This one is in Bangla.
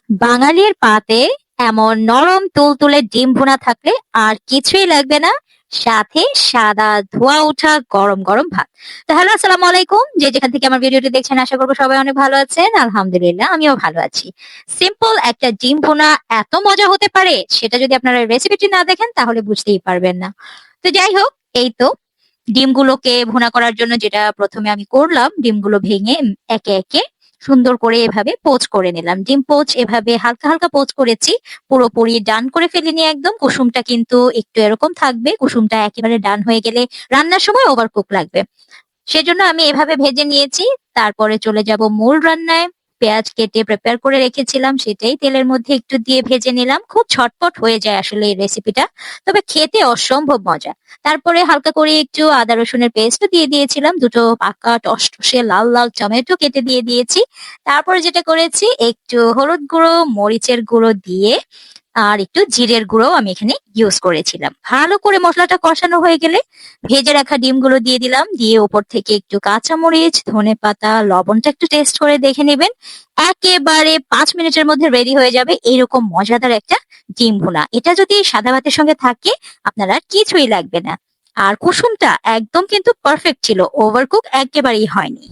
বাঙালির পাতে এমন নরম তুলতুলে ডিম ভুনা থাকলে আর কিছুই লাগবে না, সাথে সাদা ধোয়া ওঠা গরম গরম ভাত। তো হ্যালো, আসসালামু আলাইকুম। যে যেখান থেকে আমার ভিডিওটি দেখছেন, আশা করবো সবাই অনেক ভালো আছেন। আলহামদুলিল্লাহ, আমিও ভালো আছি। সিম্পল একটা ডিম ভুনা এত মজা হতে পারে, সেটা যদি আপনারা রেসিপিটি না দেখেন তাহলে বুঝতেই পারবেন না। তো যাই হোক, এই তো ডিমগুলোকে ভুনা করার জন্য যেটা প্রথমে আমি করলাম, ডিমগুলো ভেঙে একে একে সুন্দর করে এভাবে পোচ করে নিলাম। ডিম পোচ এভাবে হালকা হালকা পোচ করেছি, পুরোপুরি ডান করে ফেলিনি একদম। কুসুমটা কিন্তু একটু এরকম থাকবে, কুসুমটা একেবারে ডান হয়ে গেলে রান্নার সময় ওভারকুক লাগবে। সেজন্য আমি এভাবে ভেজে নিয়েছি। তারপরে চলে যাব মূল রান্নায়। পেঁয়াজ কেটে প্রিপেয়ার করে রেখেছিলাম, সেটাই তেলের মধ্যে একটু দিয়ে ভেজে নিলাম। খুব ঝটপট হয়ে যায় আসলে এই রেসিপিটা, তবে খেতে অসম্ভব মজা। তারপরে হালকা করে একটু আদা রসুনের পেস্ট দিয়ে দিয়েছিলাম, দুটো পাকা টসটসে লাল লাল টমেটো কেটে দিয়ে দিয়েছি। তারপরে যেটা করেছি, একটু হলুদ গুঁড়ো, মরিচের গুঁড়ো দিয়ে আর একটু জিরের গুঁড়ো আমি এখানে ইউজ করেছিলাম। ভালো করে মশলাটা কষানো হয়ে গেলে ভেজে রাখা ডিমগুলো দিয়ে দিলাম, দিয়ে ওপর থেকে একটু কাঁচামরিচ, ধনেপাতা, লবণটা একটু টেস্ট করে দেখে নেবেন। একেবারে 5 মিনিটের মধ্যে রেডি হয়ে যাবে এইরকম মজাদার একটা ডিম ভুনা। এটা যদি সাদা ভাতের সঙ্গে থাকে, আপনার আর কিছুই লাগবে না। আর কুসুমটা একদম কিন্তু পারফেক্ট ছিল, ওভারকুক একেবারেই হয়নি।